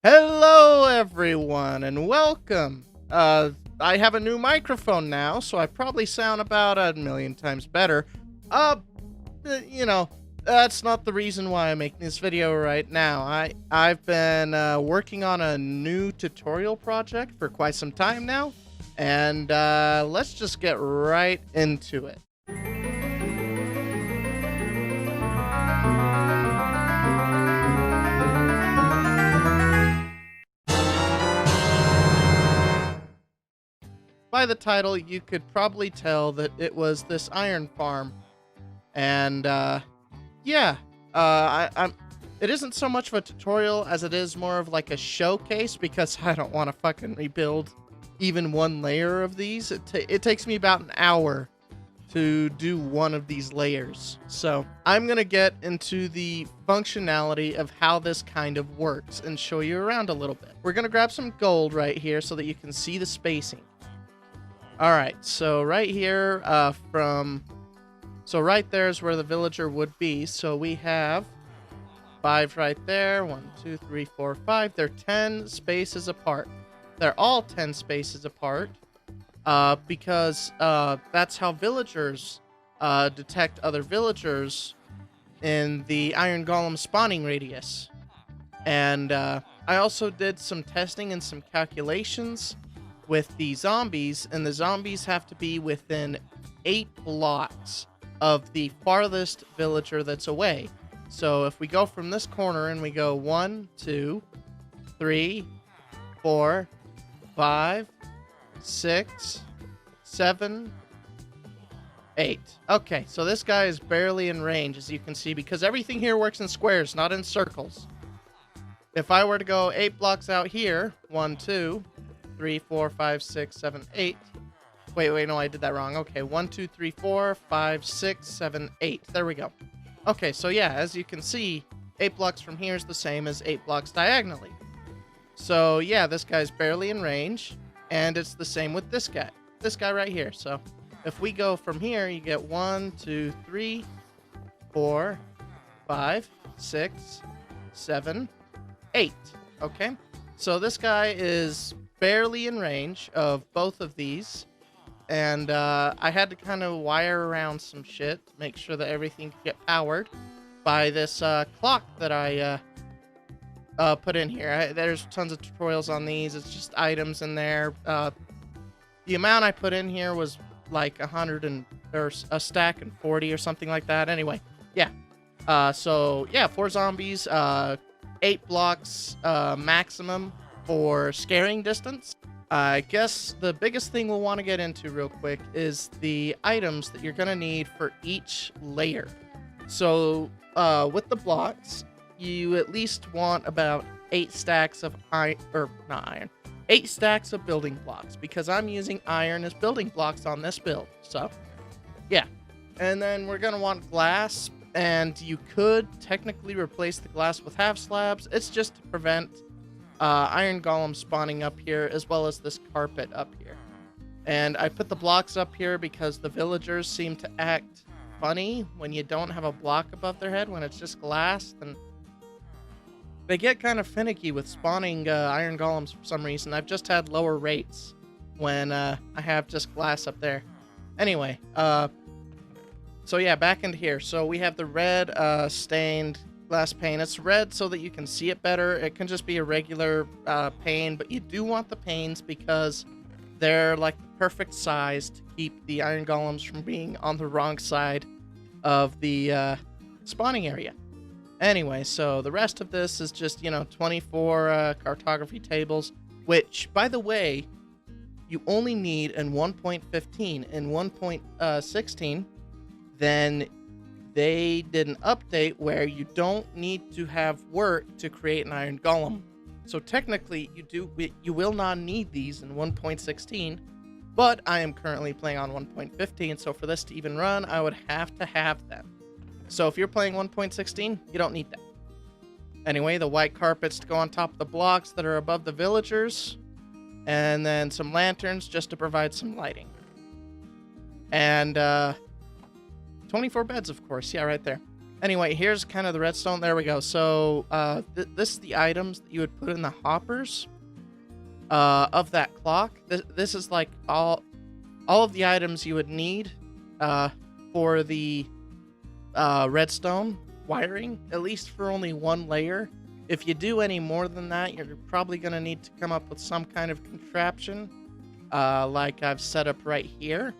Hello, everyone, and welcome. I have a new microphone now, so I probably sound about a million times better. Uh, that's not the reason why I'm making this video right now. I've been working on a new tutorial project for quite some time now, and let's just get right into it. By the title, you could probably tell that it was this iron farm. And, it isn't so much of a tutorial as it is more of like a showcase, because I don't want to fucking rebuild even one layer of these. It takes me about an hour to do one of these layers. So I'm going to get into the functionality of how this kind of works and show you around a little bit. We're going to grab some gold right here so that you can see the spacing. Alright, so right here, so right there is where the villager would be. So we have 5 right there. 1, 2, 3, 4, 5. They're 10 spaces apart. They're all 10 spaces apart because that's how villagers detect other villagers in the Iron Golem spawning radius. And I also did some testing and some calculations with the zombies, and the zombies have to be within 8 blocks of the farthest villager that's away. So if we go from this corner and we go 1, 2, 3, 4, 5, 6, 7, 8. Okay, so this guy is barely in range, as you can see, because everything here works in squares, not in circles. If I were to go 8 blocks out here, 1, 2, 3, 4, 5, 6, 7, 8. Wait, no, I did that wrong. Okay, 1, 2, 3, 4, 5, 6, 7, 8. There we go. Okay, so yeah, as you can see, 8 blocks from here is the same as 8 blocks diagonally. So yeah, this guy's barely in range, and it's the same with this guy right here. So if we go from here, you get 1, 2, 3, 4, 5, 6, 7, 8. Okay, so this guy is barely in range of both of these, and I had to kind of wire around some shit, make sure that everything could get powered by this clock that I put in here. There's tons of tutorials on these. It's just items in there. The amount I put in here was like 100 or a stack and 40 or something like that. Anyway, yeah. So yeah, 4 zombies, 8 blocks maximum for scaring distance. I guess the biggest thing we'll want to get into real quick is the items that you're going to need for each layer. So with the blocks, you at least want about 8 stacks of 8 stacks of building blocks, because I'm using iron as building blocks on this build. So yeah, and then we're going to want glass, and you could technically replace the glass with half slabs. It's just to prevent iron golem spawning up here, as well as this carpet up here. And I put the blocks up here because the villagers seem to act funny when you don't have a block above their head. When it's just glass, then they get kind of finicky with spawning iron golems for some reason. I've just had lower rates when I have just glass up there. Anyway, so yeah, back into here. So we have the red stained glass pane. It's red so that you can see it better. It can just be a regular pane, but you do want the panes because they're like the perfect size to keep the iron golems from being on the wrong side of the spawning area. Anyway, so the rest of this is just, 24 cartography tables, which, by the way, you only need in 1.15. In 1.16, then they did an update where you don't need to have work to create an iron golem. So technically, you will not need these in 1.16, but I am currently playing on 1.15, so for this to even run, I would have to have them. So if you're playing 1.16, you don't need that. Anyway, the white carpets to go on top of the blocks that are above the villagers, and then some lanterns just to provide some lighting. And 24 beds, of course. Yeah, right there. Anyway, here's kind of the redstone. There we go. So this is the items that you would put in the hoppers of that clock. This is like all of the items you would need for the redstone wiring, at least for only one layer. If you do any more than that, you're probably going to need to come up with some kind of contraption like I've set up right here.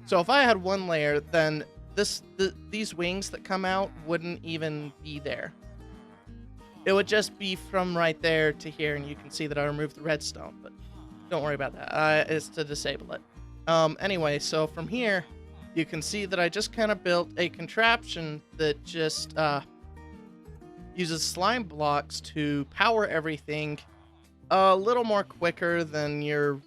So if I had one layer, then these wings that come out wouldn't even be there. It would just be from right there to here, and you can see that I removed the redstone, but don't worry about that. It's to disable it. Anyway, so from here, you can see that I just kind of built a contraption that just uses slime blocks to power everything a little more quicker than your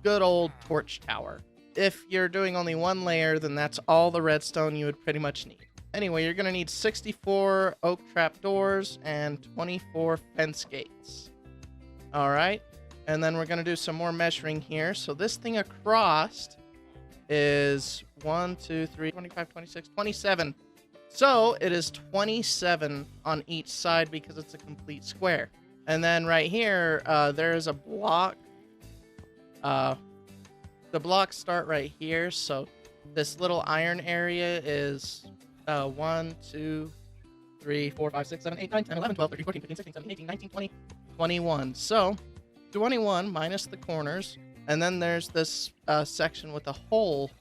good old torch tower. If you're doing only one layer, then that's all the redstone you would pretty much need. Anyway, you're going to need 64 oak trap doors and 24 fence gates. Alright, and then we're going to do some more measuring here. So this thing across is 1, 2, 3, 25, 26, 27. So it is 27 on each side because it's a complete square. And then right here, there is a block. The blocks start right here, so this little iron area is 1, 2, 3, 4, 5, 6, 7, 8, 9, 10, 11, 12, 13, 14, 15, 16, 17, 18, 19, 20, 21. So 21 minus the corners, and then there's this section with a hole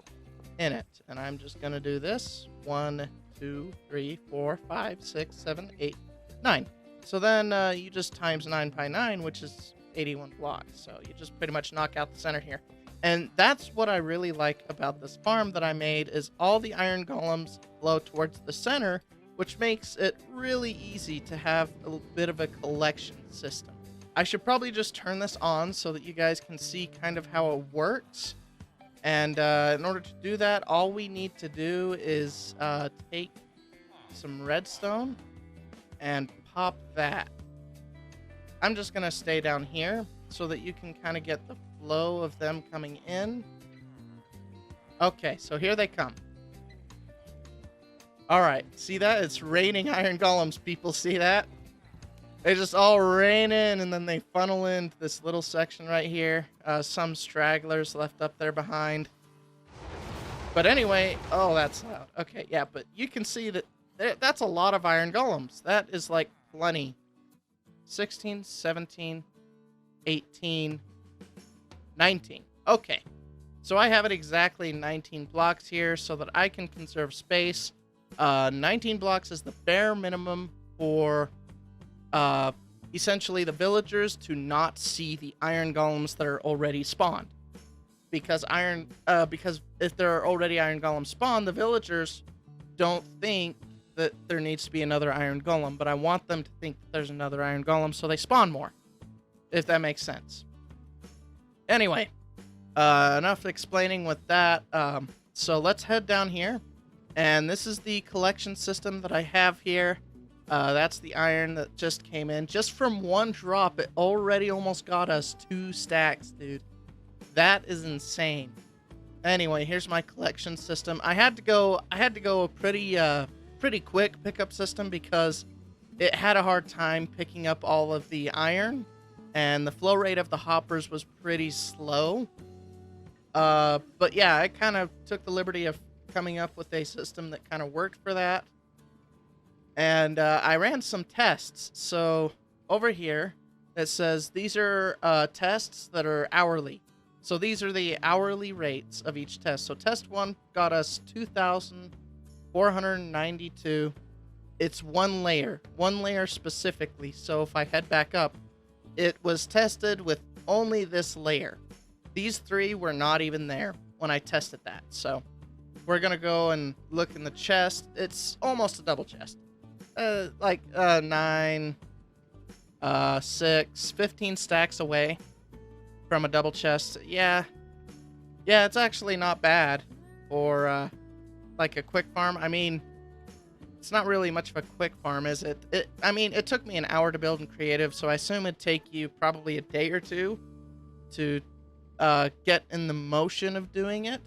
in it. And I'm just going to do this. 1, 2, 3, 4, 5, 6, 7, 8, 9. So then you just times 9 by 9, which is 81 blocks. So you just pretty much knock out the center here. And that's what I really like about this farm that I made, is all the iron golems flow towards the center, which makes it really easy to have a bit of a collection system. I should probably just turn this on so that you guys can see kind of how it works. And in order to do that, all we need to do is take some redstone and pop that. I'm just going to stay down here so that you can kind of get the flow of them coming in. Okay, so here they come. Alright, see that? It's raining iron golems, people. See that? They just all rain in, and then they funnel into this little section right here. Some stragglers left up there behind. But anyway, oh, that's loud. Okay, yeah, but you can see that that's a lot of iron golems. That is like plenty. 16, 17, 18, 19. Okay, so I have it exactly 19 blocks here so that I can conserve space. 19 blocks is the bare minimum for essentially the villagers to not see the iron golems that are already spawned. Because if there are already iron golems spawned, the villagers don't think that there needs to be another iron golem, but I want them to think that there's another iron golem so they spawn more, if that makes sense. Anyway, enough explaining with that. So let's head down here, and this is the collection system that I have here. That's the iron that just came in. Just from one drop, it already almost got us 2 stacks, dude. That is insane. Anyway, here's my collection system. I had to go a pretty quick pickup system because it had a hard time picking up all of the iron, and the flow rate of the hoppers was pretty slow. But yeah, I kind of took the liberty of coming up with a system that kind of worked for that. And I ran some tests. So over here, it says these are tests that are hourly. So these are the hourly rates of each test. So test 1 got us 2,492. It's one layer specifically. So if I head back up, it was tested with only this layer. These 3 were not even there when I tested that. So we're going to go and look in the chest. It's almost a double chest. 9, 6, 15 stacks away from a double chest. Yeah, it's actually not bad for like a quick farm. I mean, it's not really much of a quick farm, is it? I mean, it took me an hour to build in creative, so I assume it'd take you probably a day or 2 to get in the motion of doing it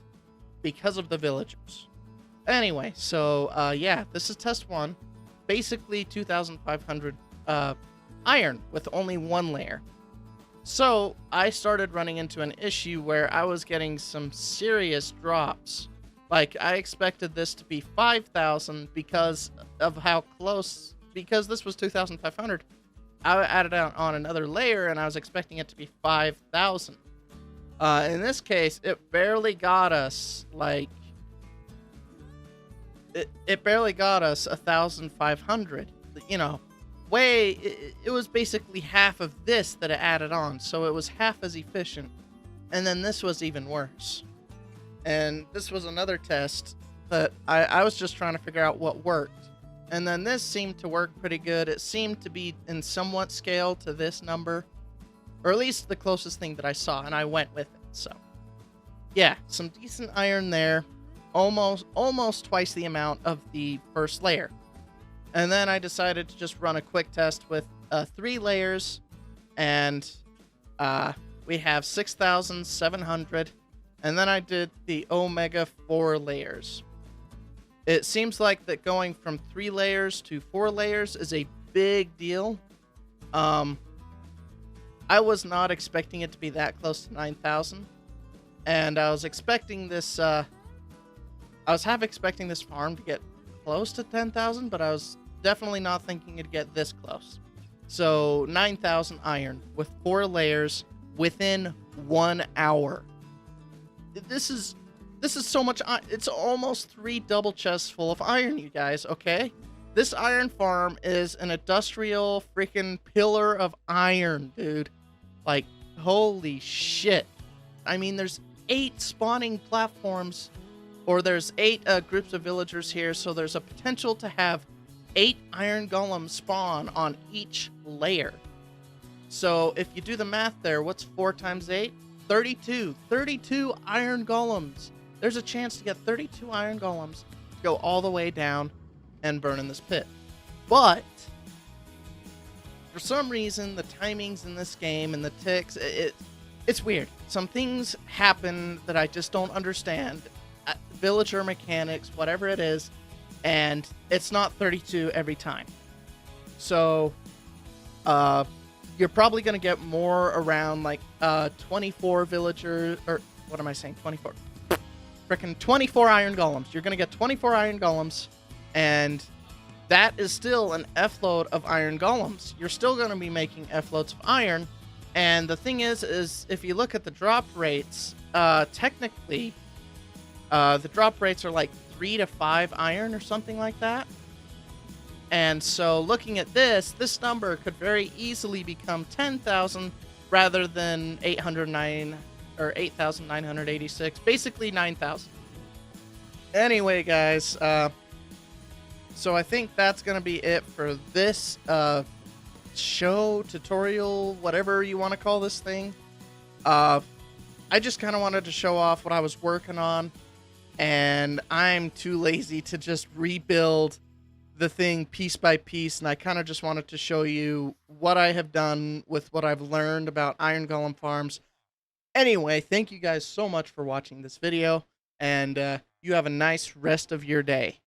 because of the villagers. Anyway, so yeah, this is test 1. Basically 2,500 iron with only 1 layer. So I started running into an issue where I was getting some serious drops. Like, I expected this to be 5,000 because of how close, because this was 2,500. I added on another layer and I was expecting it to be 5,000. In this case, it barely got us, like, it barely got us 1,500. You know, it was basically half of this that it added on, so it was half as efficient. And then this was even worse. And this was another test that I was just trying to figure out what worked. And then this seemed to work pretty good. It seemed to be in somewhat scale to this number, or at least the closest thing that I saw, and I went with it. So yeah, some decent iron there. Almost twice the amount of the first layer. And then I decided to just run a quick test with 3 layers, and we have 6,700. And then I did the Omega 4 layers. It seems like that going from 3 layers to 4 layers is a big deal. I was not expecting it to be that close to 9,000. And I was expecting this, I was half expecting this farm to get close to 10,000, but I was definitely not thinking it'd get this close. So 9,000 iron with 4 layers within 1 hour. This is so much. It's almost 3 double chests full of iron, you guys. Okay, this iron farm is an industrial freaking pillar of iron, dude. Like, holy shit. I mean, there's 8 spawning platforms, or there's 8 groups of villagers here, so there's a potential to have 8 iron golems spawn on each layer. So if you do the math there, what's 4 times 8? 32. 32 iron golems. There's a chance to get 32 iron golems, go all the way down, and burn in this pit. But for some reason, the timings in this game and the ticks, it's weird. Some things happen that I just don't understand. Villager mechanics, whatever it is, and it's not 32 every time. So, you're probably going to get more around, like, 24 villagers, or what am I saying, 24? Frickin' 24 iron golems. You're going to get 24 iron golems, and that is still an F-load of iron golems. You're still going to be making F-loads of iron, and the thing is if you look at the drop rates, technically, the drop rates are like 3 to 5 iron or something like that. And so looking at this number could very easily become 10,000 rather than 809 or 8,986, basically 9,000. Anyway, guys, so I think that's going to be it for this show, tutorial, whatever you want to call this thing. I just kind of wanted to show off what I was working on, and I'm too lazy to just rebuild the thing piece by piece, and I kind of just wanted to show you what I have done with what I've learned about iron golem farms. Anyway, thank you guys so much for watching this video, and you have a nice rest of your day.